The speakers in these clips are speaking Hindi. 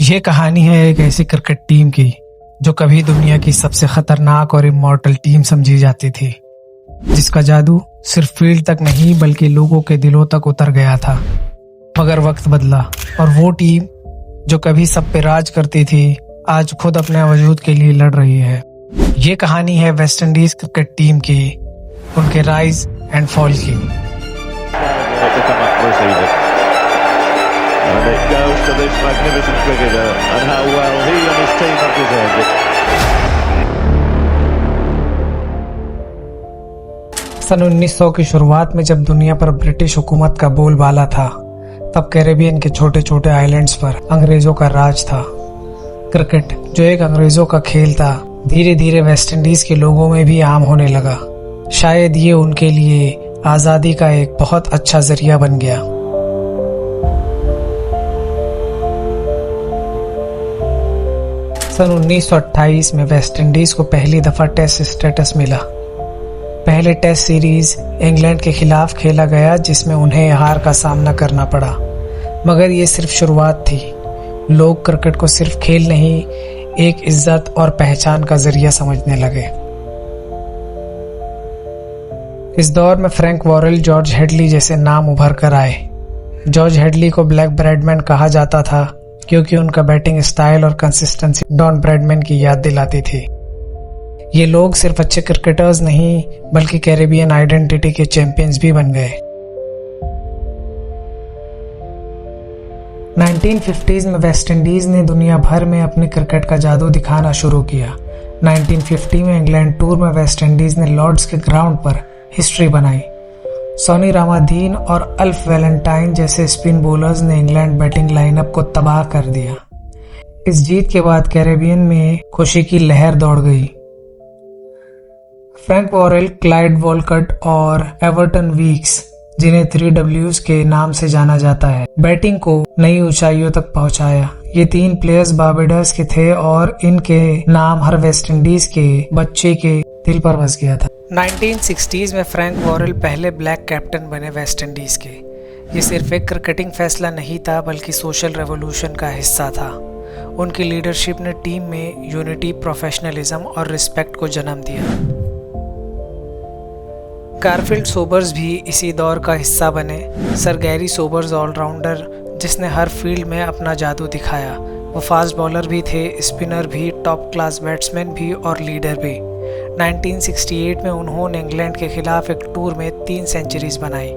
ये कहानी है एक ऐसी क्रिकेट टीम की जो कभी दुनिया की सबसे खतरनाक और इमॉर्टल टीम समझी जाती थी, जिसका जादू सिर्फ फील्ड तक नहीं बल्कि लोगों के दिलों तक उतर गया था। मगर वक्त बदला और वो टीम जो कभी सब पे राज करती थी आज खुद अपने वजूद के लिए लड़ रही है। ये कहानी है वेस्ट इंडीज क्रिकेट टीम की, उनके राइज एंड फॉल की। And it goes to this magnificent cricketer and how well he and his team have deserved it. सन 1900 की शुरुआत में जब दुनिया पर ब्रिटिश हुकूमत का बोलबाला था, तब कैरेबियन के छोटे छोटे आइलैंड्स पर अंग्रेजों का राज था। क्रिकेट जो एक अंग्रेजों का खेल था, धीरे धीरे वेस्ट इंडीज के लोगों में भी आम होने लगा। शायद ये उनके लिए आज़ादी का एक बहुत अच्छा जरिया बन गया। सन 1928 में वेस्ट इंडीज को पहली दफा टेस्ट स्टेटस मिला। पहले टेस्ट सीरीज इंग्लैंड के खिलाफ खेला गया, जिसमें उन्हें हार का सामना करना पड़ा। मगर ये सिर्फ शुरुआत थी। लोग क्रिकेट को सिर्फ खेल नहीं, एक इज्जत और पहचान का जरिया समझने लगे। इस दौर में फ्रैंक वॉरेल, जॉर्ज हेडली जैसे नाम उभर कर आए। जॉर्ज हेडली को ब्लैक ब्रैडमैन कहा जाता था क्योंकि उनका बैटिंग स्टाइल और कंसिस्टेंसी डॉन ब्रैडमैन की याद दिलाती थी। ये लोग सिर्फ अच्छे क्रिकेटर्स नहीं बल्कि कैरेबियन आइडेंटिटी के चैंपियंस भी बन गए। 1950s में वेस्ट इंडीज ने दुनिया भर में अपने क्रिकेट का जादू दिखाना शुरू किया। 1950 में इंग्लैंड टूर में वेस्ट इंडीज ने लॉर्ड्स के ग्राउंड पर हिस्ट्री बनाई। सोनी रामाधीन और अल्फ वैलेंटाइन जैसे स्पिन बॉलर्स ने इंग्लैंड बैटिंग लाइनअप को तबाह कर दिया। इस जीत के बाद कैरेबियन में खुशी की लहर दौड़ गई। फ्रैंक वॉरेल, क्लाइड वॉलकट और एवर्टन वीक्स, जिन्हें 3Ws के नाम से जाना जाता है, बैटिंग को नई ऊंचाइयों तक पहुंचाया। ये तीन प्लेयर्स बारबेडोस के थे और इनके नाम हर वेस्ट इंडीज के बच्चे के दिल पर बस गया था। 1960s में फ्रैंक वॉरेल पहले ब्लैक कैप्टन बने वेस्ट इंडीज के। ये सिर्फ एक क्रिकेटिंग फैसला नहीं था बल्कि सोशल रेवोल्यूशन का हिस्सा था। उनकी लीडरशिप ने टीम में यूनिटी, प्रोफेशनलिज्म और रिस्पेक्ट को जन्म दिया। गारफील्ड सोबर्स भी इसी दौर का हिस्सा बने। सर गैरी सोबर्स ऑलराउंडर जिसने हर फील्ड में अपना जादू दिखाया। वो फास्ट बॉलर भी थे, स्पिनर भी, टॉप क्लास बैट्समैन भी और लीडर भी। 1968 में उन्होंने इंग्लैंड के खिलाफ एक टूर में 3 सेंचुरीज बनाई।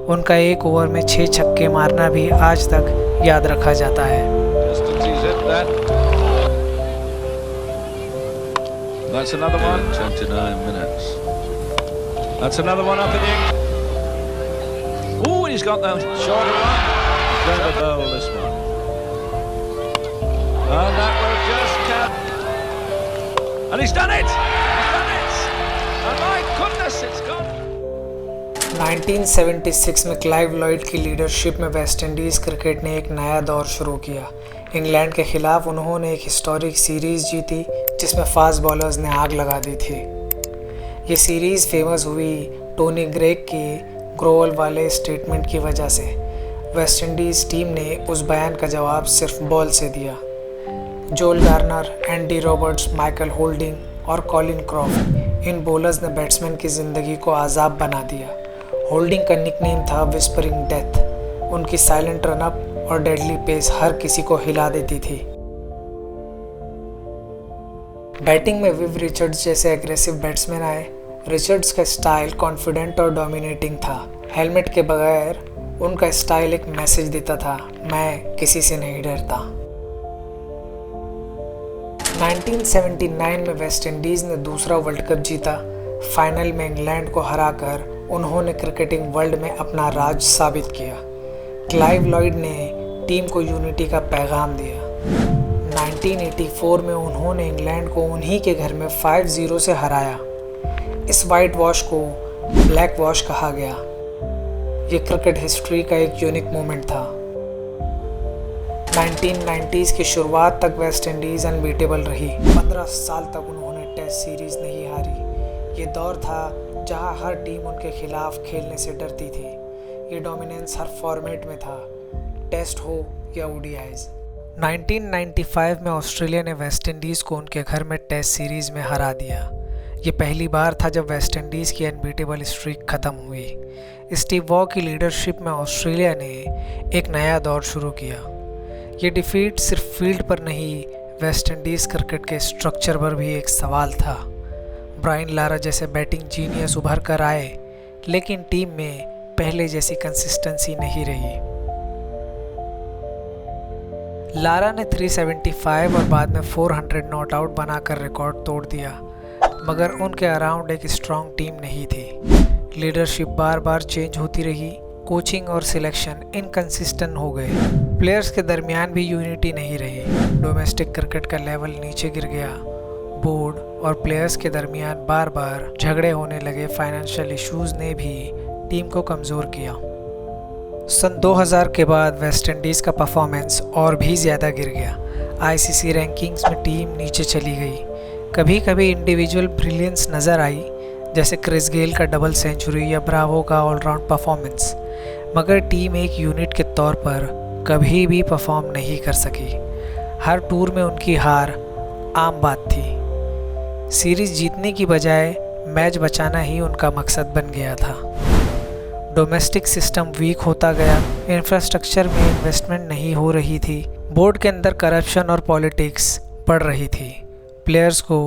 उनका एक ओवर में 6 छक्के मारना भी आज तक याद रखा जाता है। That's another one. 29 minutes. That's another one up in the end. Oh, he's got that shorter one. Going to bowl this one. And that will just count. And he's done it. He's done it. And my goodness, it's gone. 1976 में क्लाइव लॉयड की लीडरशिप में वेस्ट इंडीज क्रिकेट ने एक नया दौर शुरू किया। इंग्लैंड के खिलाफ उन्होंने एक हिस्टोरिक सीरीज जीती जिसमें फास्ट बॉलर्स ने आग लगा दी थी। ये सीरीज फेमस हुई टोनी ग्रेग के ग्रोवल वाले स्टेटमेंट की वजह से। वेस्ट इंडीज टीम ने उस बयान का जवाब सिर्फ बॉल से दिया। जोल Garner, Andy Roberts, Michael holding और कॉलिन क्रॉफ्ट, इन बॉलर्स ने बैट्समैन की ज़िंदगी को आज़ाब बना दिया। होल्डिंग का निकनेम था विस्परिंग डेथ। उनकी साइलेंट रनअप और डेडली पेस हर किसी को हिला देती थी। बैटिंग में विव रिचर्ड्स जैसे एग्रेसिव बैट्समैन आए। रिचर्ड्स का स्टाइल कॉन्फिडेंट और डोमिनेटिंग था। हेलमेट के बगैर उनका स्टाइल एक मैसेज देता था, मैं किसी से नहीं डरता। 1979 में वेस्ट इंडीज ने दूसरा वर्ल्ड कप जीता। फाइनल में इंग्लैंड को हराकर उन्होंने क्रिकेटिंग वर्ल्ड में अपना राज साबित किया। क्लाइव लॉयड ने टीम को यूनिटी का पैगाम दिया। 1984 में उन्होंने इंग्लैंड को उन्हीं के घर में 5-0 से हराया। इस वाइट वॉश को ब्लैक वॉश कहा गया। ये क्रिकेट हिस्ट्री का एक यूनिक मोमेंट था। 1990s की शुरुआत तक वेस्ट इंडीज अनबीटेबल रही। 15 साल तक उन्होंने टेस्ट सीरीज नहीं हारी। ये दौर था जहां हर टीम उनके खिलाफ खेलने से डरती थी। ये डोमिनेंस हर फॉर्मेट में था, टेस्ट हो या ओडीआईज। 1995 में ऑस्ट्रेलिया ने वेस्ट इंडीज़ को उनके घर में टेस्ट सीरीज़ में हरा दिया। ये पहली बार था जब वेस्ट इंडीज़ की अनबीटेबल स्ट्रीक ख़त्म हुई। स्टीव वॉ की लीडरशिप में ऑस्ट्रेलिया ने एक नया दौर शुरू किया। ये डिफीट सिर्फ फील्ड पर नहीं, वेस्ट इंडीज़ क्रिकेट के स्ट्रक्चर पर भी एक सवाल था। ब्रायन लारा जैसे बैटिंग जीनियस उभर कर आए, लेकिन टीम में पहले जैसी कंसिस्टेंसी नहीं रही। लारा ने 375 और बाद में 400 नॉट आउट बनाकर रिकॉर्ड तोड़ दिया, मगर उनके अराउंड एक स्ट्रॉन्ग टीम नहीं थी। लीडरशिप बार बार चेंज होती रही, कोचिंग और सिलेक्शन इनकंसिस्टेंट हो गए, प्लेयर्स के दरमियान भी यूनिटी नहीं रही। डोमेस्टिक क्रिकेट का लेवल नीचे गिर गया, बोर्ड और प्लेयर्स के दरमियान बार बार झगड़े होने लगे। फाइनेंशियल इश्यूज ने भी टीम को कमज़ोर किया। सन 2000 के बाद वेस्ट इंडीज़ का परफॉर्मेंस और भी ज़्यादा गिर गया। आईसीसी रैंकिंग्स में टीम नीचे चली गई। कभी कभी इंडिविजुअल ब्रिलियंस नज़र आई, जैसे क्रिस गेल का डबल सेंचुरी या ब्रावो का ऑलराउंड परफॉर्मेंस, मगर टीम एक यूनिट के तौर पर कभी भी परफॉर्म नहीं कर सकी। हर टूर में उनकी हार आम बात थी। सीरीज़ जीतने की बजाय मैच बचाना ही उनका मकसद बन गया था। डोमेस्टिक सिस्टम वीक होता गया, इंफ्रास्ट्रक्चर में इन्वेस्टमेंट नहीं हो रही थी, बोर्ड के अंदर करप्शन और पॉलिटिक्स बढ़ रही थी, प्लेयर्स को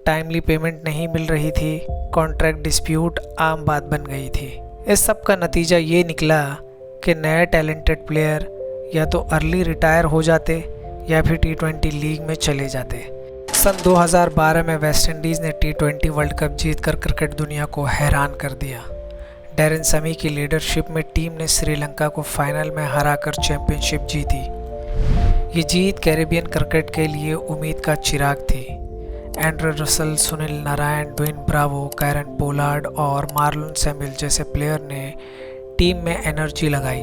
टाइमली पेमेंट नहीं मिल रही थी, कॉन्ट्रैक्ट डिस्प्यूट आम बात बन गई थी। इस सब का नतीजा ये निकला कि नए टैलेंटेड प्लेयर या तो अर्ली रिटायर हो जाते या फिर T20 लीग में चले जाते। सन 2012 में वेस्ट इंडीज़ ने T20 वर्ल्ड कप जीतकर क्रिकेट दुनिया को हैरान कर दिया। डैरेन समी की लीडरशिप में टीम ने श्रीलंका को फाइनल में हराकर चैंपियनशिप जीती। ये जीत कैरेबियन क्रिकेट के लिए उम्मीद का चिराग थी। Andre Russell, Sunil Narine, Dwayne Bravo, Kieron Pollard और मार्लन सैमुअल जैसे प्लेयर ने टीम में एनर्जी लगाई।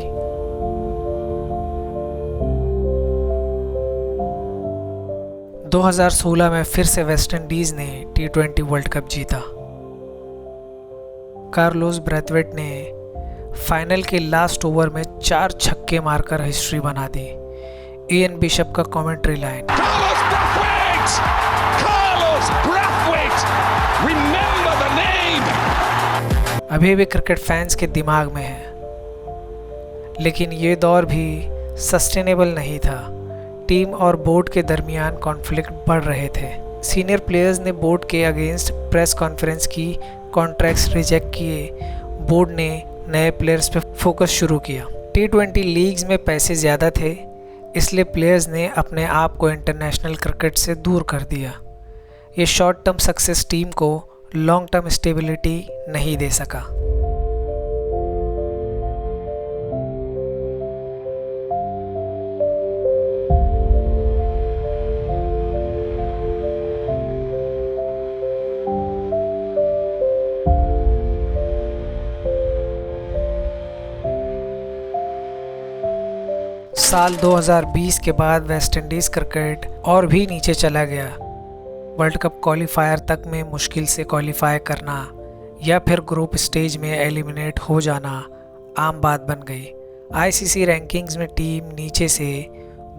दो 2016 में फिर से वेस्ट इंडीज़ ने T20 वर्ल्ड कप जीता। कार्लोस ब्रैथवेट ने फाइनल के लास्ट ओवर में 4 छक्के मारकर हिस्ट्री बना दी। इयन बिशप का कमेंट्री लाइन, अभी भी क्रिकेट फैंस के दिमाग में है। लेकिन ये दौर भी सस्टेनेबल नहीं था। टीम और बोर्ड के दरमियान कॉन्फ्लिक्ट बढ़ रहे थे। सीनियर प्लेयर्स ने बोर्ड के अगेंस्ट प्रेस कॉन्फ्रेंस की, कॉन्ट्रैक्ट्स रिजेक्ट किए। बोर्ड ने नए प्लेयर्स पे फोकस शुरू किया। T20 लीग्स में पैसे ज़्यादा थे, इसलिए प्लेयर्स ने अपने आप को इंटरनेशनल क्रिकेट से दूर कर दिया। ये शॉर्ट टर्म सक्सेस टीम को लॉन्ग टर्म स्टेबिलिटी नहीं दे सका। साल 2020 के बाद वेस्ट इंडीज़ क्रिकेट और भी नीचे चला गया। वर्ल्ड कप क्वालिफायर तक में मुश्किल से क्वालिफाई करना या फिर ग्रुप स्टेज में एलिमिनेट हो जाना आम बात बन गई। आईसीसी रैंकिंग्स में टीम नीचे से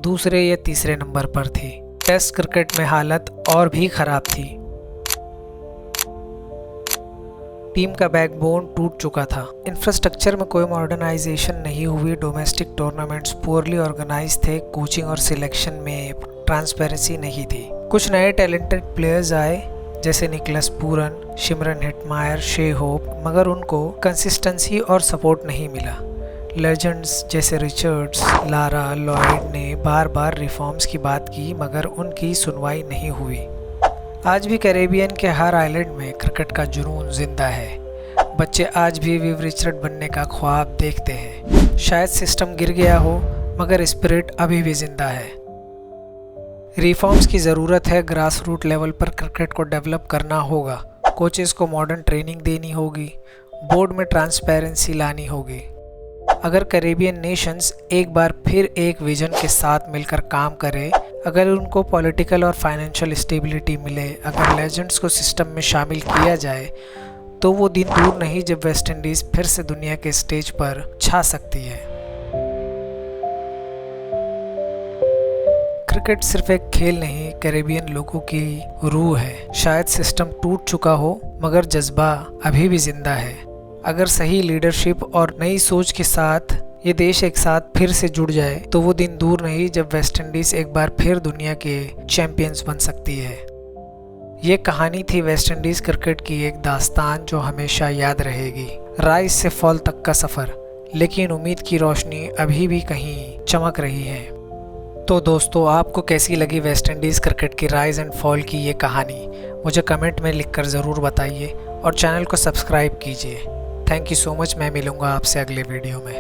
दूसरे या तीसरे नंबर पर थी। टेस्ट क्रिकेट में हालत और भी ख़राब थी। टीम का बैकबोन टूट चुका था। इंफ्रास्ट्रक्चर में कोई मॉडर्नाइजेशन नहीं हुई। डोमेस्टिक टूर्नामेंट्स पुअरली ऑर्गेनाइज थे। कोचिंग और सिलेक्शन में ट्रांसपेरेंसी नहीं थी। कुछ नए टैलेंटेड प्लेयर्स आए, जैसे निकलस पूरन, शिमरन हेटमायर, शे होप, मगर उनको कंसिस्टेंसी और सपोर्ट नहीं मिला। लेजेंड्स जैसे रिचर्ड्स, लारा, लॉयड ने बार बार रिफॉर्म्स की बात की, मगर उनकी सुनवाई नहीं हुई। आज भी कैरेबियन के हर आइलैंड में क्रिकेट का जुनून जिंदा है। बच्चे आज भी विव रिचर्ड बनने का ख्वाब देखते हैं। शायद सिस्टम गिर गया हो, मगर स्पिरिट अभी भी जिंदा है। रिफॉर्म्स की ज़रूरत है। ग्रास रूट लेवल पर क्रिकेट को डेवलप करना होगा। कोचेस को मॉडर्न ट्रेनिंग देनी होगी। बोर्ड में ट्रांसपेरेंसी लानी होगी। अगर कैरेबियन नेशंस एक बार फिर एक विजन के साथ मिलकर काम करें, अगर उनको पॉलिटिकल और फाइनेंशियल स्टेबिलिटी मिले, अगर लेजेंड्स को सिस्टम में शामिल किया जाए, तो वो दिन दूर नहीं जब वेस्ट इंडीज़ फिर से दुनिया के स्टेज पर छा सकती है। क्रिकेट सिर्फ एक खेल नहीं, कैरेबियन लोगों की रूह है। शायद सिस्टम टूट चुका हो मगर जज्बा अभी भी जिंदा है। अगर सही लीडरशिप और नई सोच के साथ ये देश एक साथ फिर से जुड़ जाए तो वो दिन दूर नहीं जब वेस्ट इंडीज एक बार फिर दुनिया के चैंपियंस बन सकती है। ये कहानी थी वेस्ट इंडीज क्रिकेट की एक दास्तान जो हमेशा याद रहेगी। राइज से फॉल तक का सफ़र, लेकिन उम्मीद की रोशनी अभी भी कहीं चमक रही है। तो दोस्तों, आपको कैसी लगी वेस्ट इंडीज़ क्रिकेट की राइज एंड फॉल की ये कहानी? मुझे कमेंट में लिखकर ज़रूर बताइए और चैनल को सब्सक्राइब कीजिए। Thank you so much. मैं मिलूँगा आपसे अगले वीडियो में।